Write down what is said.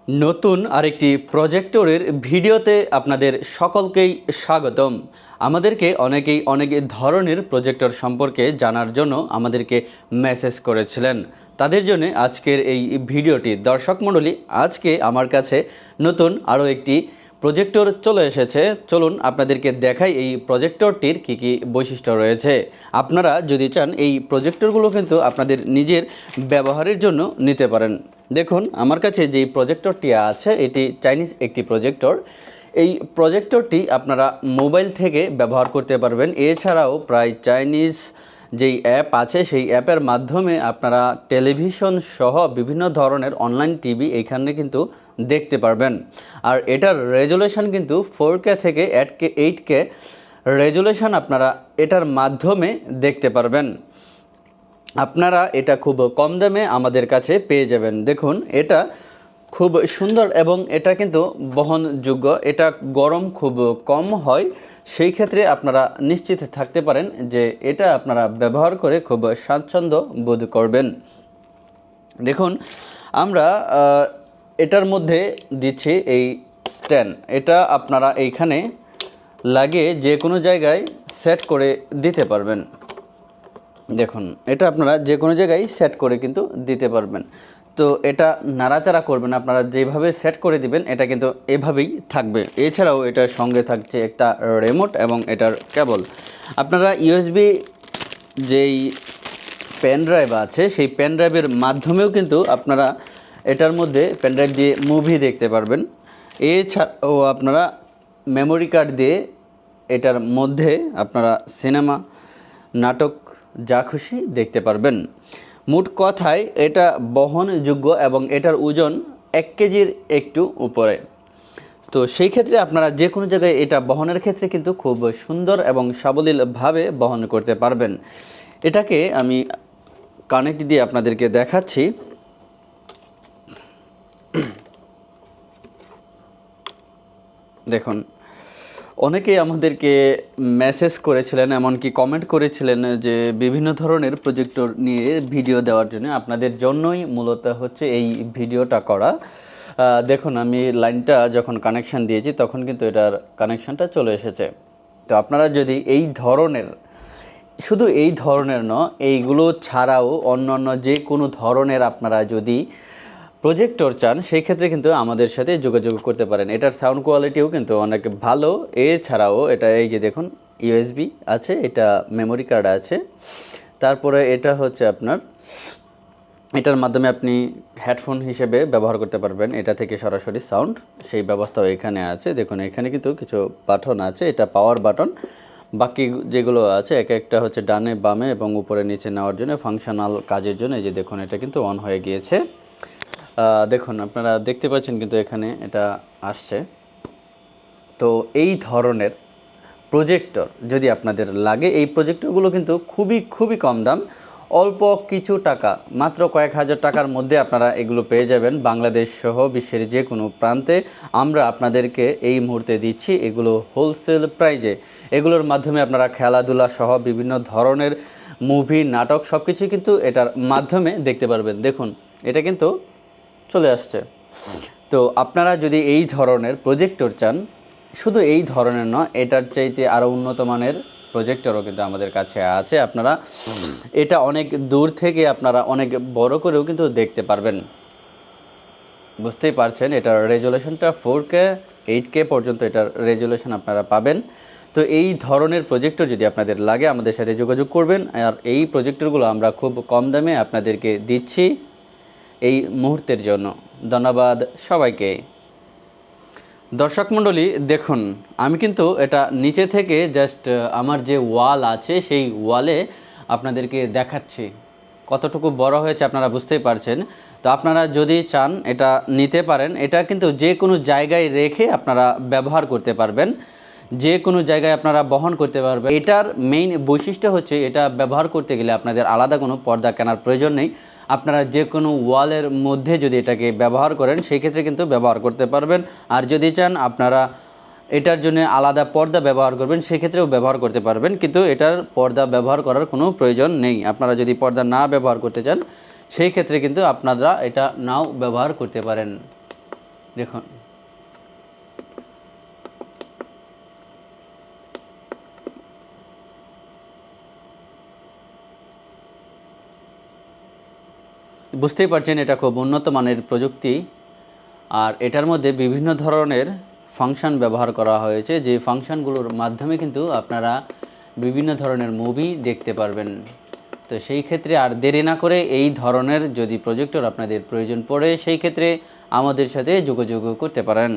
নতুন আরেকটি প্রজেক্টরের ভিডিওতে আপনাদের সকলকেই স্বাগতম। আমাদেরকে অনেকেই অনেক ধরনের প্রজেক্টর সম্পর্কে জানার জন্য আমাদেরকে মেসেজ করেছিলেন। তাদের জন্য আজকের এই ভিডিওটি। দর্শক মণ্ডলী, আজকে আমার কাছে নতুন আরও একটি প্রজেক্টর চলে এসেছে। চলুন আপনাদেরকে দেখাই এই প্রজেক্টরটির কী কী বৈশিষ্ট্য রয়েছে। আপনারা যদি চান এই প্রজেক্টরগুলো কিন্তু আপনাদের নিজের ব্যবহারের জন্য নিতে পারেন। দেখুন, আমার কাছে যেই প্রজেক্টরটি আছে এটি চাইনিজ একটি প্রজেক্টর। এই প্রজেক্টরটি আপনারা মোবাইল থেকে ব্যবহার করতে পারবেন। এছাড়াও প্রায় চাইনিজ যেই অ্যাপ আছে সেই অ্যাপের মাধ্যমে আপনারা টেলিভিশন সহ বিভিন্ন ধরনের অনলাইন টিভি এখানে কিন্তু দেখতে পারবেন। আর এটার রেজুলেশন কিন্তু 4K থেকে 8K রেজুলেশন আপনারা এটার মাধ্যমে দেখতে পারবেন। আপনারা এটা খুব কম দামে আমাদের কাছে পেয়ে যাবেন। দেখুন, এটা খুব সুন্দর এবং এটা কিন্তু বহনযোগ্য। এটা গরম খুব কম হয়, সেই ক্ষেত্রে আপনারা নিশ্চিত থাকতে পারেন যে এটা আপনারা ব্যবহার করে খুব স্বাচ্ছন্দ্য বোধ করবেন। দেখুন, আমরা এটার মধ্যে দিচ্ছি এই স্ট্যান্ড। এটা আপনারা এইখানে লাগিয়ে যে কোনো জায়গায় সেট করে দিতে পারবেন। দেখুন, এটা আপনারা যে কোনো জায়গায় সেট করে কিন্তু দিতে পারবেন। তো এটা নাড়াচাড়া করবেন, আপনারা যেভাবে সেট করে দিবেন এটা কিন্তু এভাবেই থাকবে। এছাড়াও এটার সঙ্গে থাকছে একটা রিমোট এবং এটার কেবল। আপনারা ইউএসবি যেই পেন ড্রাইভ আছে সেই পেন ড্রাইভের মাধ্যমেও কিন্তু আপনারা এটার মধ্যে পেন ড্রাইভ দিয়ে মুভি দেখতে পারবেন। এছাড়াও আপনারা মেমোরি কার্ড দিয়ে এটার মধ্যে আপনারা সিনেমা, নাটক যা খুশি দেখতে পারবেন। মোট কথায় এটা বহনযোগ্য এবং এটার ওজন 1 কেজির একটু উপরে। তো সেই ক্ষেত্রে আপনারা যে কোনো জায়গায় এটা বহনের ক্ষেত্রে কিন্তু খুব সুন্দর এবং সাবলীলভাবে বহন করতে পারবেন। এটাকে আমি কানেক্ট দিয়ে আপনাদেরকে দেখাচ্ছি। দেখুন, অনেকেই আমাদেরকে মেসেজ করেছিলেন, এমনকি কমেন্ট করেছিলেন যে বিভিন্ন ধরনের প্রজেক্টর নিয়ে ভিডিও দেওয়ার জন্য। আপনাদের জন্যই মূলত হচ্ছে এই ভিডিওটা করা। দেখুন, আমি লাইনটা যখন কানেকশান দিয়েছি তখন কিন্তু এটার কানেকশানটা চলে এসেছে। তো আপনারা যদি এই ধরনের, শুধু এই ধরনের নয়, এইগুলো ছাড়াও অন্যান্য যে কোনো ধরনের আপনারা যদি প্রজেক্টর চান সেই ক্ষেত্রে কিন্তু আমাদের সাথে যোগাযোগ করতে পারেন। এটার সাউন্ড কোয়ালিটিও কিন্তু অনেক ভালো। এছাড়াও এটা এই যে দেখুন, ইউএসবি আছে, এটা মেমোরি কার্ড আছে, তারপরে এটা হচ্ছে আপনার এটার মাধ্যমে আপনি হেডফোন হিসেবে ব্যবহার করতে পারবেন। এটা থেকে সরাসরি সাউন্ড, সেই ব্যবস্থাও এখানে আছে। দেখুন, এখানে কিন্তু কিছু বাটন আছে, এটা পাওয়ার বাটন। বাকি যেগুলো আছে এক একটা হচ্ছে ডানে বামে এবং উপরে নিচে নেওয়ার জন্য, ফাংশনাল কাজের জন্য। এই যে দেখুন, এটা কিন্তু অন হয়ে গিয়েছে। দেখুন, আপনারা দেখতে পাচ্ছেন কিন্তু এখানে এটা আসছে। তো এই ধরনের প্রজেক্টর যদি আপনাদের লাগে, এই প্রজেক্টরগুলো কিন্তু খুবই কম দাম, অল্প কিছু টাকা, মাত্র কয়েক হাজার টাকার মধ্যে আপনারা এগুলো পেয়ে যাবেন। বাংলাদেশ সহ বিশ্বের যে কোনো প্রান্তে আমরা আপনাদেরকে এই মুহূর্তে দিচ্ছি এগুলো হোলসেল প্রাইজে। এগুলোর মাধ্যমে আপনারা খেলাধুলা সহ বিভিন্ন ধরনের মুভি, নাটক সব কিছুই কিন্তু এটার মাধ্যমে দেখতে পারবেন। দেখুন, এটা কিন্তু চলে আসছে। তো আপনারা যদি এই ধরনের প্রজেক্টর চান, শুধু এই ধরনের নয়, এটার চাইতে আরও উন্নত মানের প্রজেক্টরও কিন্তু আমাদের কাছে আছে। আপনারা এটা অনেক দূর থেকে আপনারা অনেক বড় করেও কিন্তু দেখতে পারবেন। বুঝতেই পারছেন, এটার রেজুলেশনটা 4K 8K পর্যন্ত এটার রেজুলেশন আপনারা পাবেন। তো এই ধরনের প্রজেক্টর যদি আপনাদের লাগে আমাদের সাথে যোগাযোগ করবেন। আর এই প্রজেক্টরগুলো আমরা খুব কম দামে আপনাদেরকে দিচ্ছি এই মুহূর্তের জন্য। ধন্যবাদ সবাইকে। দর্শক মণ্ডলী, দেখুন, আমি কিন্তু এটা নিচে থেকে জাস্ট আমার যে ওয়াল আছে সেই ওয়ালে আপনাদেরকে দেখাচ্ছি। কতটুকু বড় হয়েছে আপনারা বুঝতেই পারছেন। তো আপনারা যদি চান এটা নিতে পারেন। এটা কিন্তু যে কোনো জায়গায় রেখে আপনারা ব্যবহার করতে পারবেন, যে কোনো জায়গায় আপনারা বহন করতে পারবেন। এটার মেইন বৈশিষ্ট্য হচ্ছে এটা ব্যবহার করতে গেলে আপনাদের আলাদা কোনো পর্দা কেনার প্রয়োজন নেই। আপনারা যে কোনো ওয়ালের মধ্যে যদি এটাকে ব্যবহার করেন সেই ক্ষেত্রে কিন্তু ব্যবহার করতে পারবেন। আর যদি চান আপনারা এটার জন্য আলাদা পর্দা ব্যবহার করবেন সেক্ষেত্রেও ব্যবহার করতে পারবেন, কিন্তু এটার পর্দা ব্যবহার করার কোনো প্রয়োজন নেই। আপনারা যদি পর্দা না ব্যবহার করতে চান সেই ক্ষেত্রে কিন্তু আপনারা এটা নাও ব্যবহার করতে পারেন। দেখুন বুঝতেই পারছেন এটা খুব উন্নত মানের প্রযুক্তি, আর এটার মধ্যে বিভিন্ন ধরনের ফাংশন ব্যবহার করা হয়েছে, যে ফাংশনগুলোর মাধ্যমে কিন্তু আপনারা বিভিন্ন ধরনের মুভি দেখতে পারবেন। তো সেই ক্ষেত্রে আর দেরি না করে এই ধরনের যদি প্রজেক্টর আপনাদের প্রয়োজন পড়ে, সেই ক্ষেত্রে আমাদের সাথে যোগাযোগ করতে পারেন।